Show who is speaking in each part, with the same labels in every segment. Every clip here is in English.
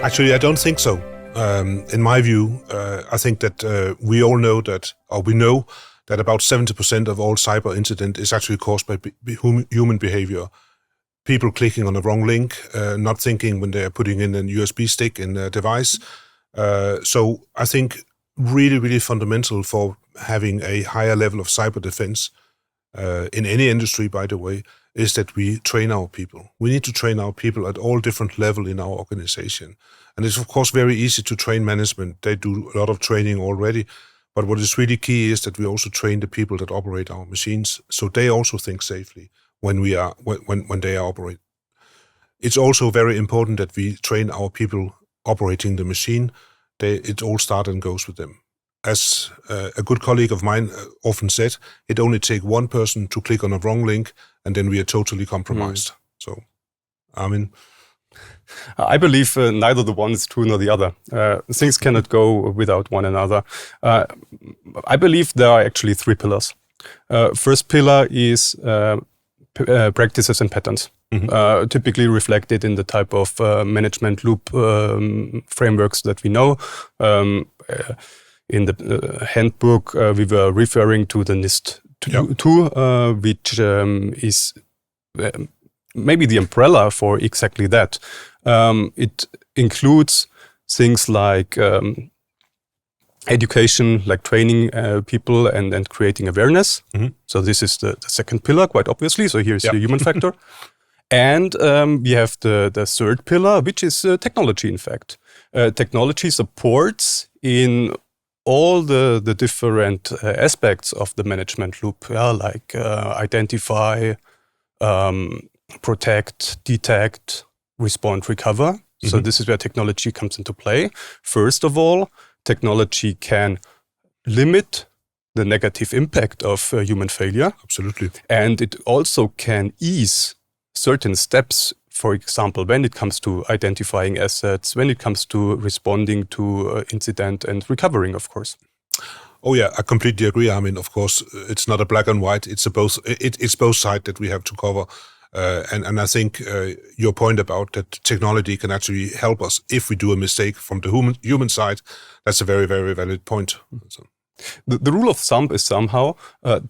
Speaker 1: Actually, I don't think so. In my view, I think that we all know that, or we know that about 70% of all cyber incident is actually caused by human behavior. People clicking on a wrong link, not thinking when they're putting in a USB stick in a device. So I think really, really fundamental for having a higher level of cyber defense in any industry, by the way, is that we train our people. We need to train our people at all different levels in our organization. And it's, of course, very easy to train management. They do a lot of training already. But what is really key is that we also train the people that operate our machines so they also think safely when they operate. It's also very important that we train our people operating the machine. It all starts and goes with them. As a good colleague of mine often said, it only takes one person to click on a wrong link and then we are totally compromised. So, I mean...
Speaker 2: I believe neither the one is true nor the other. Things cannot go without one another. I believe there are actually three pillars. First pillar is practices and patterns, typically reflected in the type of management loop frameworks that we know. In the handbook, we were referring to the NIST 2, which is maybe the umbrella for exactly that. It includes things like education, like training people and creating awareness. So this is the second pillar, quite obviously. So here's the human factor. And we have the third pillar, which is technology, in fact. Technology supports in all the different aspects of the management loop, like identify, protect, detect, respond, recover. So this is where technology comes into play. First of all, technology can limit the negative impact of human failure.
Speaker 1: Absolutely.
Speaker 2: And it also can ease certain steps, for example, when it comes to identifying assets, when it comes to responding to incident and recovering, of course.
Speaker 1: Oh yeah, I completely agree. I mean, of course, it's not a black and white. It's both sides that we have to cover. And I think your point about that technology can actually help us if we do a mistake from the human side, that's a very, very valid point. So.
Speaker 2: The rule of thumb is somehow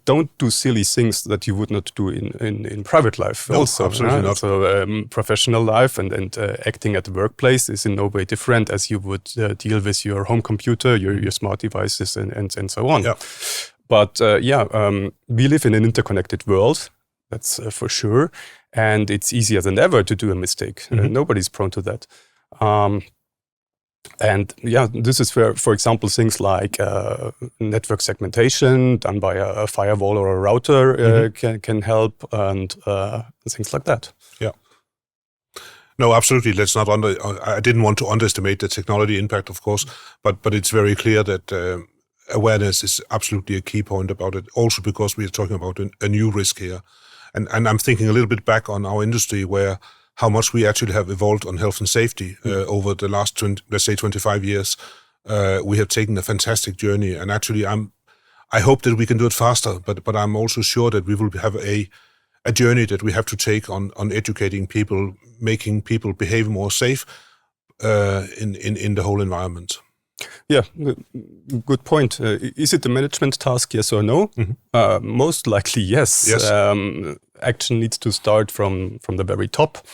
Speaker 2: don't do silly things that you would not do in private life.
Speaker 1: No,
Speaker 2: also,
Speaker 1: absolutely not.
Speaker 2: So professional life and acting at the workplace is in no way different as you would deal with your home computer, your smart devices, and so on.
Speaker 1: Yeah.
Speaker 2: But we live in an interconnected world. That's for sure. And it's easier than ever to do a mistake. Nobody's prone to that. And this is where, for example, things like network segmentation done by a firewall or a router can help, and things like that.
Speaker 1: Yeah. No, absolutely. Let's not I didn't want to underestimate the technology impact, of course, but it's very clear that awareness is absolutely a key point about it. Also, because we are talking about a new risk here, and I'm thinking a little bit back on our industry where how much we actually have evolved on health and safety over the last 25 years. We have taken a fantastic journey, and actually I hope that we can do it faster, but I'm also sure that we will have a journey that we have to take on educating people, making people behave more safe in the whole environment.
Speaker 2: Yeah, good point. Is it a management task, yes or no? Most likely, yes. Action needs to start from the very top.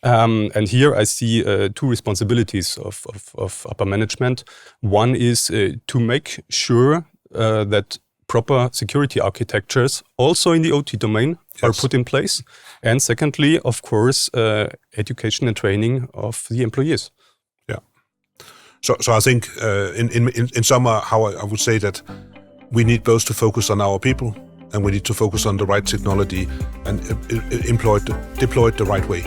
Speaker 2: And here I see two responsibilities of upper management. One is to make sure that proper security architectures, also in the OT domain, are put in place. And secondly, of course, education and training of the employees.
Speaker 1: So I think in summer, how I would say that we need both to focus on our people and we need to focus on the right technology and deploy it the right way.